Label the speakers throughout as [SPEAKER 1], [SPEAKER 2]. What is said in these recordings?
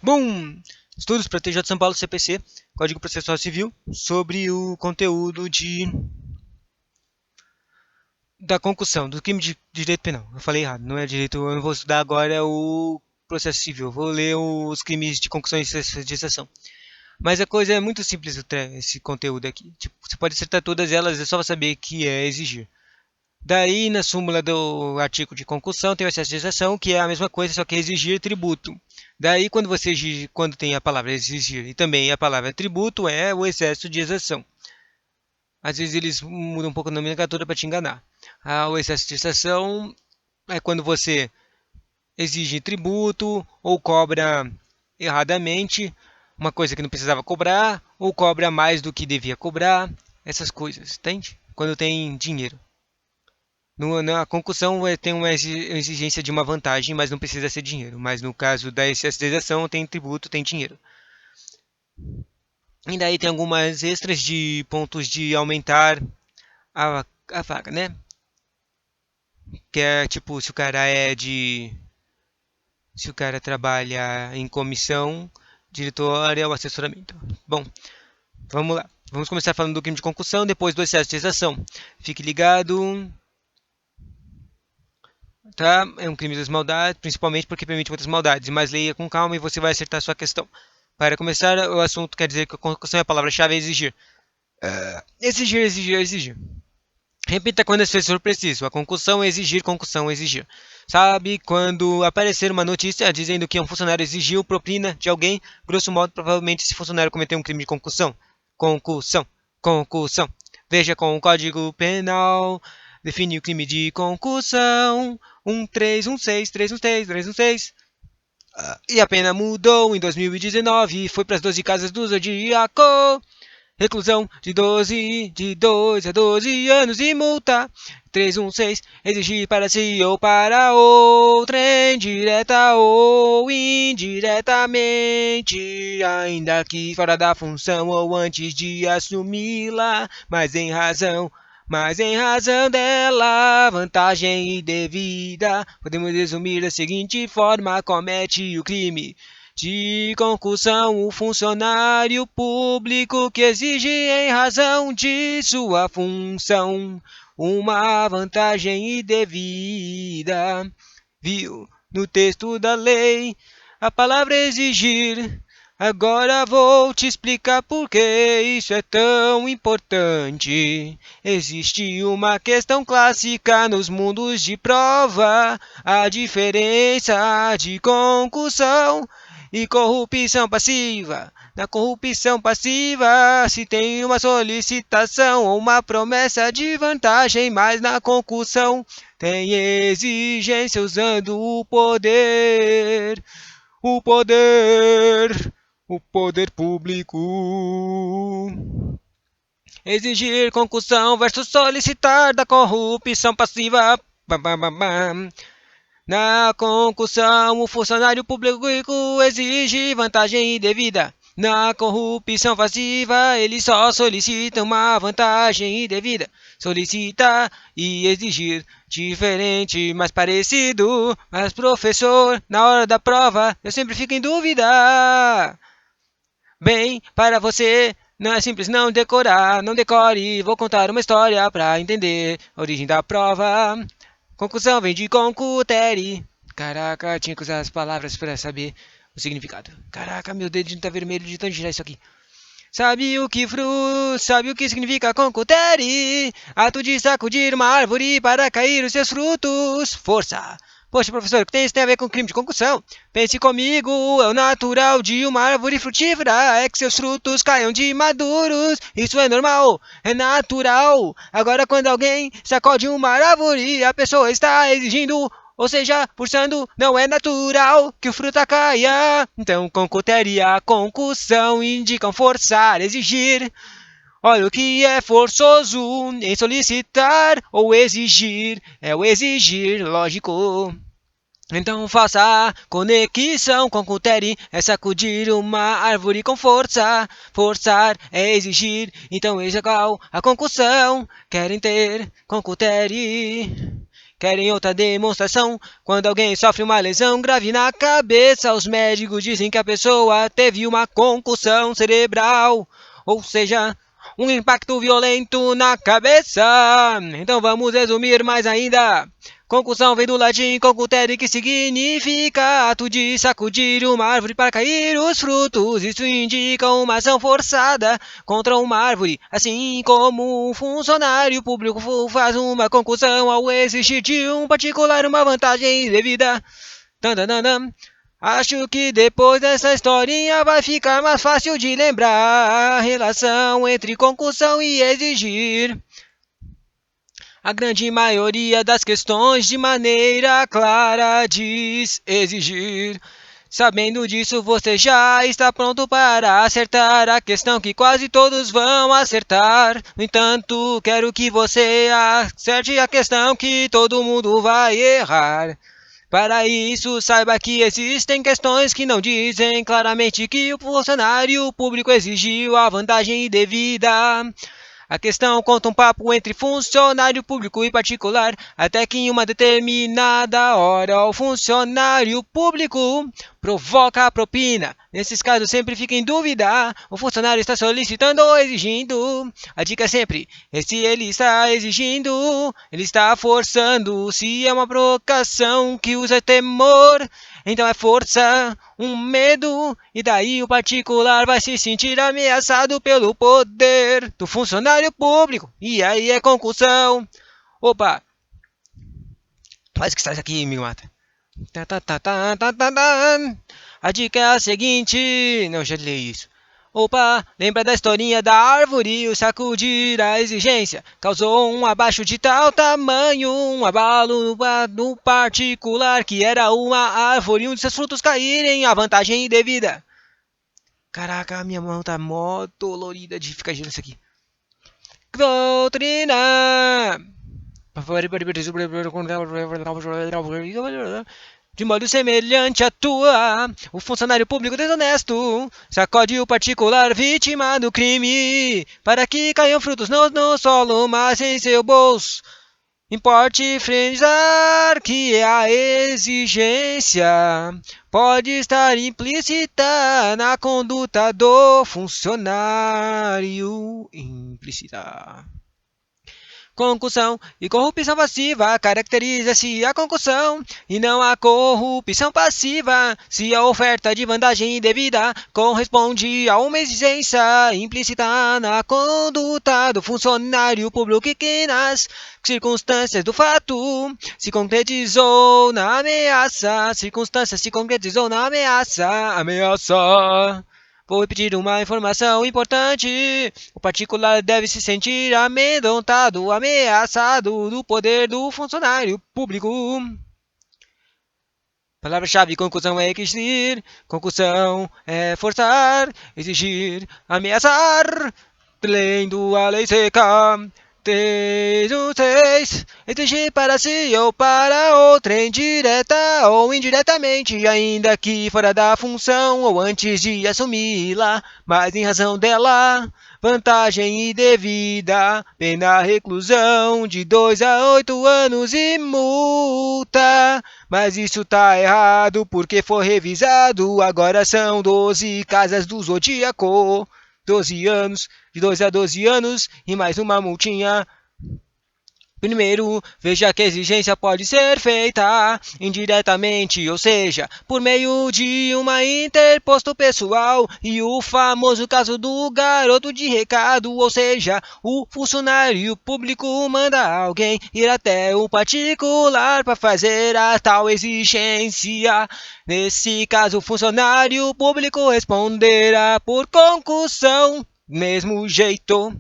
[SPEAKER 1] Bom, estudos para TJ de São Paulo, CPC, Código Processual Civil, sobre o conteúdo da concussão, do crime de direito penal. Eu falei errado, não é direito, eu não vou estudar agora o processo civil, eu vou ler os crimes de concussão e sedição. Mas a coisa é muito simples, esse conteúdo aqui. Tipo, você pode acertar todas elas, é só saber que é exigir. Daí, na súmula do artigo de concussão, tem o excesso de exação, que é a mesma coisa, só que é exigir tributo. Daí, quando você exige, quando tem a palavra exigir e também a palavra tributo, é o excesso de exação. Às vezes eles mudam um pouco a nomenclatura para te enganar. O excesso de exação é quando você exige tributo ou cobra erradamente uma coisa que não precisava cobrar, ou cobra mais do que devia cobrar, essas coisas, entende? Quando tem dinheiro. Na concussão tem uma exigência de uma vantagem, mas não precisa ser dinheiro. Mas no caso da excesso tem tributo, tem dinheiro. E daí tem algumas extras de pontos de aumentar a vaga, né? Que é tipo, se o cara é de. Se o cara trabalha em comissão, diretória ou assessoramento. Bom, vamos lá. Vamos começar falando do crime de concussão, depois do excesso de exação. Fique ligado. Tá? É um crime das maldades, principalmente porque permite muitas maldades. Mas leia com calma e você vai acertar a sua questão. Para começar, o assunto quer dizer que a concussão é a palavra-chave é exigir. Exigir, exigir, exigir. Repita quando esse for preciso. A concussão é exigir, concussão é exigir. Sabe quando aparecer uma notícia dizendo que um funcionário exigiu propina de alguém, grosso modo, provavelmente esse funcionário cometeu um crime de concussão. Concussão, concussão. Veja com o Código Penal. Define o crime de concussão. 1316316. E a pena mudou em 2019 e foi para as 12 casas do Zodíaco. Reclusão de 2 a 12 anos e multa. 316. Exigir para si ou para outrem, direta ou indiretamente, ainda que fora da função ou antes de assumi-la, mas em razão dela, vantagem indevida, podemos resumir da seguinte forma: comete o crime de concussão o funcionário público que exige em razão de sua função uma vantagem indevida. Viu no texto da lei a palavra exigir. Agora vou te explicar por que isso é tão importante. Existe uma questão clássica nos mundos de prova: a diferença de concussão e corrupção passiva. Na corrupção passiva se tem uma solicitação ou uma promessa de vantagem, mas na concussão tem exigência usando o poder. O poder. O poder público. Exigir concussão versus solicitar da corrupção passiva. Bam, bam, bam, bam. Na concussão, o funcionário público exige vantagem indevida. Na corrupção passiva, ele só solicita uma vantagem indevida. Solicitar e exigir, diferente, mais parecido. Mas, professor, na hora da prova, eu sempre fico em dúvida. Bem, para você, não é simples não decorar, não decore. Vou contar uma história para entender a origem da prova. Concussão vem de concutere. Caraca, tinha que usar as palavras para saber o significado. Caraca, meu dedinho tá vermelho de tanto girar isso aqui. Sabe o que significa concutere? Ato de sacudir uma árvore para cair os seus frutos. Força! Poxa, professor, o que isso tem a ver com crime de concussão? Pense comigo, é o natural de uma árvore frutífera, é que seus frutos caiam de maduros. Isso é normal, é natural. Agora, quando alguém sacode uma árvore, a pessoa está exigindo, ou seja, forçando, não é natural que o fruta caia. Então, concuteria, concussão indicam forçar, exigir. Olha o que é forçoso em solicitar ou exigir. É o exigir, lógico. Então faça conexão com concutere, é sacudir uma árvore com força. Forçar é exigir, então é igual a concussão. Querem ter concutere. querem outra demonstração. Quando alguém sofre uma lesão grave na cabeça, os médicos dizem que a pessoa teve uma concussão cerebral, ou seja, um impacto violento na cabeça. Então vamos resumir mais ainda. Concussão vem do latim concutere, que significa ato de sacudir uma árvore para cair os frutos. Isso indica uma ação forçada contra uma árvore, assim como um funcionário público faz uma concussão ao exigir de um particular uma vantagem indevida. Acho que depois dessa historinha vai ficar mais fácil de lembrar a relação entre concussão e exigir. A grande maioria das questões de maneira clara diz exigir. Sabendo disso, você já está pronto para acertar a questão que quase todos vão acertar. No entanto, quero que você acerte a questão que todo mundo vai errar. Para isso, saiba que existem questões que não dizem claramente que o funcionário público exigiu a vantagem indevida. A questão conta um papo entre funcionário público e particular, até que em uma determinada hora o funcionário público provoca a propina. Nesses casos sempre fica em dúvida, o funcionário está solicitando ou exigindo. A dica é sempre, se ele está exigindo, ele está forçando. Se é uma provocação que usa temor, então é força, um medo, e daí o particular vai se sentir ameaçado pelo poder do funcionário público. E aí é concussão. Opa! Faz que sai aqui, me mata. A dica é a seguinte... Não, já li isso. Opa, lembra da historinha da árvore? O sacudir a exigência causou um abaixo de tal tamanho, um abalo no particular, que era uma árvore onde seus frutos caírem, a vantagem indevida. Caraca, minha mão tá mó dolorida de ficar girando isso aqui. Doutrina! De modo semelhante à tua, o funcionário público desonesto sacode o particular vítima do crime, para que caiam frutos não no solo, mas em seu bolso. Importe frisar que a exigência pode estar implícita na conduta do funcionário. Implícita. Concussão e corrupção passiva caracteriza-se a concussão e não a corrupção passiva. Se a oferta de vantagem indevida corresponde a uma exigência implícita na conduta do funcionário público que nas circunstâncias do fato se concretizou na ameaça. Circunstância se concretizou na ameaça. Vou repetir uma informação importante. O particular deve se sentir amedrontado, ameaçado do poder do funcionário público. Palavra-chave: concussão é exigir, concussão é forçar, exigir, ameaçar, lendo a lei seca. 3, 6, exigir para si ou para outra, indireta ou indiretamente, ainda que fora da função ou antes de assumi-la, mas em razão dela, vantagem indevida, pena reclusão de 2 a 8 anos e multa. Mas isso tá errado porque foi revisado, agora são 12 casas do Zodíaco. 12 anos, de 2 a 12 anos e mais uma multinha. Primeiro, veja que a exigência pode ser feita indiretamente, ou seja, por meio de uma interposto pessoal, e o famoso caso do garoto de recado, ou seja, o funcionário público manda alguém ir até o particular para fazer a tal exigência. Nesse caso, o funcionário público responderá por concussão, mesmo jeito.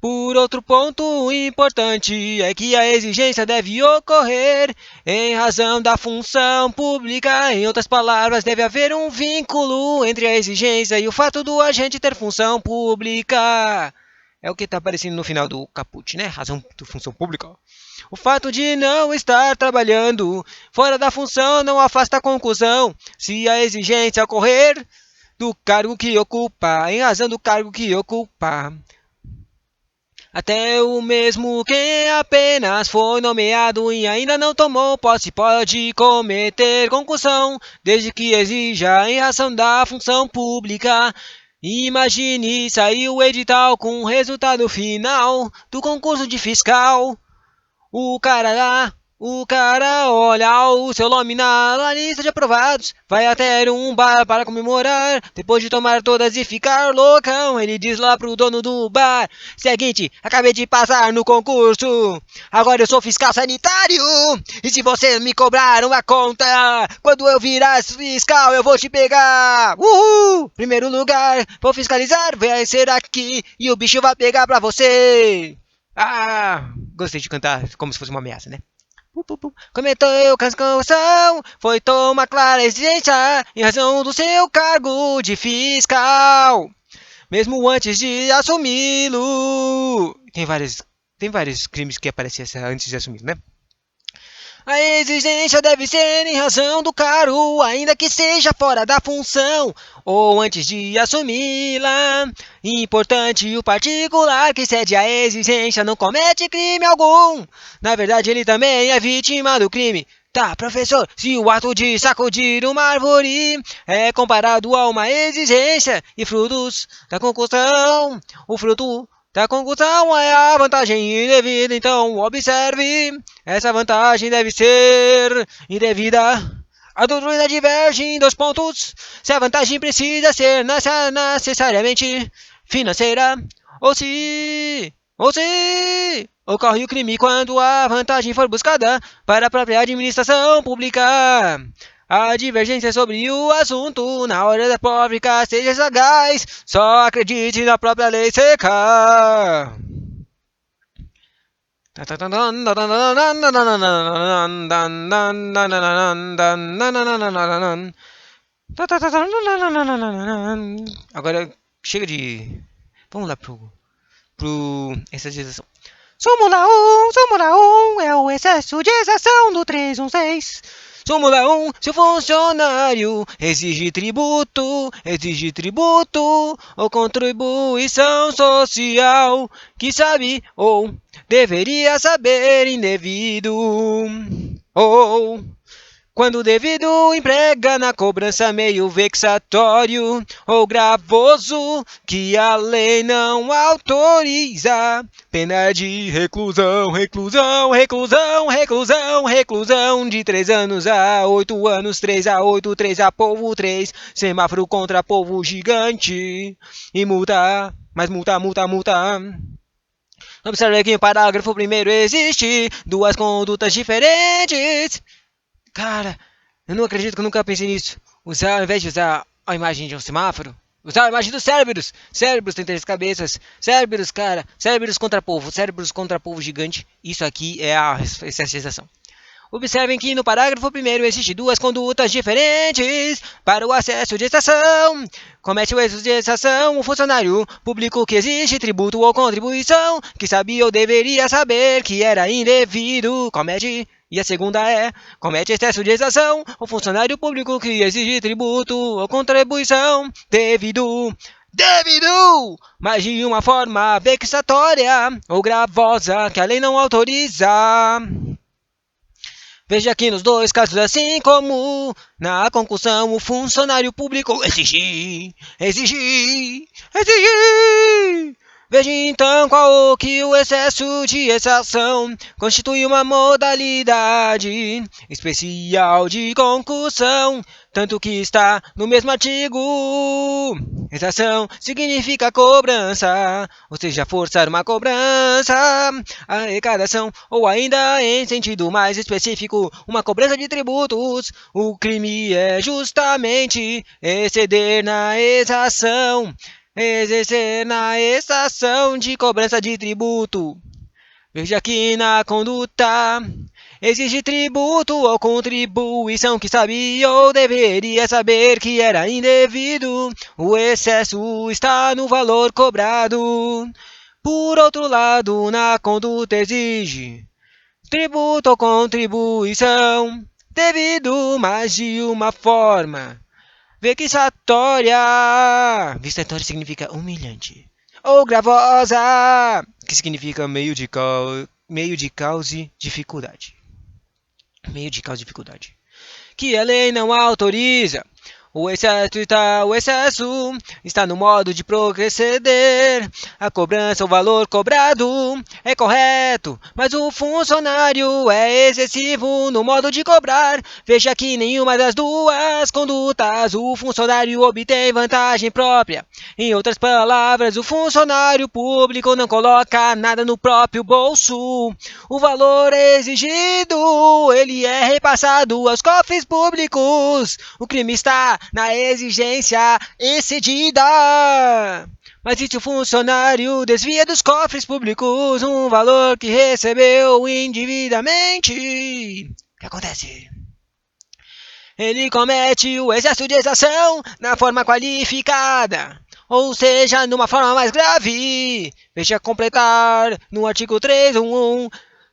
[SPEAKER 1] Por outro ponto importante é que a exigência deve ocorrer em razão da função pública. Em outras palavras, deve haver um vínculo entre a exigência e o fato do agente ter função pública. É o que está aparecendo no final do caput, né? Razão de função pública. O fato de não estar trabalhando fora da função não afasta a concussão. Se a exigência ocorrer do cargo que ocupa, em razão do cargo que ocupa. Até o mesmo quem apenas foi nomeado e ainda não tomou posse pode cometer concussão, desde que exija em razão da função pública. Imagine sair o edital com o resultado final do concurso de fiscal. O cara olha o seu nome na lista de aprovados, vai até um bar para comemorar, depois de tomar todas e ficar loucão, ele diz lá pro dono do bar: seguinte, acabei de passar no concurso, agora eu sou fiscal sanitário, e se você me cobrar uma conta, quando eu virar fiscal eu vou te pegar, uhul, primeiro lugar, vou fiscalizar, vai ser aqui, e o bicho vai pegar pra você. Ah, gostei de cantar como se fosse uma ameaça, né? Cometeu concussão, foi tomar clara exigência em razão do seu cargo de fiscal, mesmo antes de assumi-lo. Tem vários crimes que aparecem antes de assumir, né? A exigência deve ser em razão do cargo, ainda que seja fora da função, ou antes de assumi-la. Importante o particular que cede à exigência não comete crime algum. Na verdade, ele também é vítima do crime. Tá, professor, se o ato de sacudir uma árvore é comparado a uma exigência e frutos da concussão, o fruto da concussão é a vantagem indevida, então observe, essa vantagem deve ser indevida. A doutrina diverge em 2 pontos, se a vantagem precisa ser necessariamente financeira, ou se ocorre o crime quando a vantagem for buscada para a própria administração pública. A divergência sobre o assunto, na hora da pública, seja sagaz, só acredite na própria lei seca. Agora chega de. Vamos lá pro exercício. Súmula 1 é o excesso de exação do 316. Súmula 1, se o funcionário exige tributo ou contribuição social que sabe ou deveria saber indevido ou quando devido emprega na cobrança meio vexatório ou gravoso que a lei não autoriza. Pena de reclusão de 3 anos a 8 anos, 3 a 8, 3 a polvo 3, semáforo contra polvo gigante e multa, mais multa. Observe que o parágrafo primeiro existe 2 condutas diferentes. Cara, eu não acredito que eu nunca pensei nisso. Ao invés de usar a imagem de um semáforo, usar a imagem dos cérebros. Cérebros têm 3 cabeças. Cérebros, cara. Cérebros contra polvo gigante. Isso aqui é a exercitação. Observem que no parágrafo primeiro existem 2 condutas diferentes para o acesso de estação. Comete o excesso de estação o funcionário público que exige tributo ou contribuição, que sabia ou deveria saber que era indevido. E a segunda é, comete excesso de exação o funcionário público que exige tributo ou contribuição devido, mas de uma forma vexatória ou gravosa que a lei não autoriza. Veja que nos 2 casos, assim como na concussão, o funcionário público exigir. Veja então qual que o excesso de exação constitui uma modalidade especial de concussão, tanto que está no mesmo artigo. Exação significa cobrança, ou seja, forçar uma cobrança, arrecadação, ou ainda em sentido mais específico, uma cobrança de tributos. O crime é justamente exceder na exação. Exercer na estação de cobrança de tributo. Veja que na conduta exige tributo ou contribuição que sabia ou deveria saber que era indevido. O excesso está no valor cobrado. Por outro lado, na conduta exige tributo ou contribuição devido mais de uma forma. Vexatória. Vexatória significa humilhante. ou gravosa, que significa meio de causa e dificuldade. Meio de causa e dificuldade. Que a lei não autoriza. O excesso está no modo de proceder. A cobrança, o valor cobrado é correto, mas o funcionário é excessivo no modo de cobrar. Veja que nenhuma das duas condutas o funcionário obtém vantagem própria. Em outras palavras, o funcionário público não coloca nada no próprio bolso. O valor exigido, ele é repassado aos cofres públicos. O crime está na exigência excedida. Mas e se o funcionário desvia dos cofres públicos um valor que recebeu indevidamente? O que acontece? Ele comete o excesso de exação na forma qualificada, ou seja, numa forma mais grave. Veja completar no artigo 311,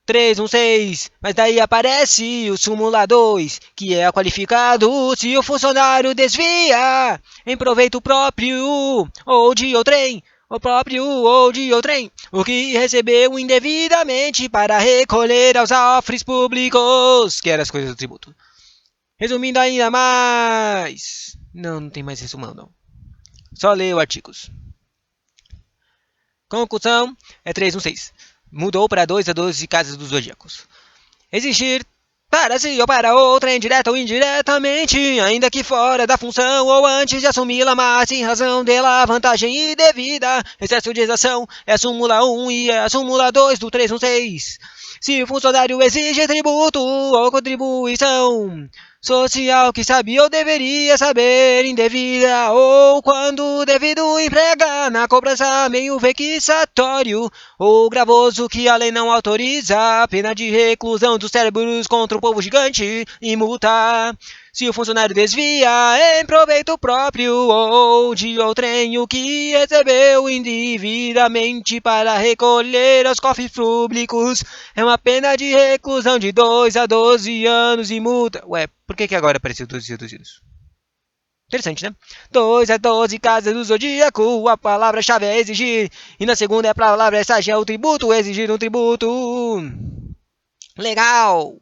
[SPEAKER 1] 316, mas daí aparece o súmula 2, que é qualificado se o funcionário desvia em proveito próprio ou de outrem, o que recebeu indevidamente para recolher aos cofres públicos, que eram as coisas do tributo. Resumindo ainda mais... Não tem mais resumão, não. Só leia o artigos. Conclusão é 316. Mudou para 2 a 12 casas dos zodíacos. Exigir para si ou para outra, indireta ou indiretamente, ainda que fora da função ou antes de assumi-la, mas em razão dela vantagem indevida. Excesso de exação é a súmula 1 e a súmula 2 do 316. Se o funcionário exige tributo ou contribuição social que sabia ou deveria saber indevida, ou quando devido emprega na cobrança meio vexatório ou gravoso que a lei não autoriza, pena de reclusão dos cérebros contra o povo gigante e multa. Se o funcionário desvia em proveito próprio ou de outrem o que recebeu indevidamente para recolher aos cofres públicos, é uma pena de reclusão de 2 a 12 anos e multa. Ué, por que agora apareceu 12 anos? Interessante, né? 2 a 12 casas do zodíaco, a palavra-chave é exigir. E na segunda é a palavra-chave é o tributo, exigir um tributo. Legal!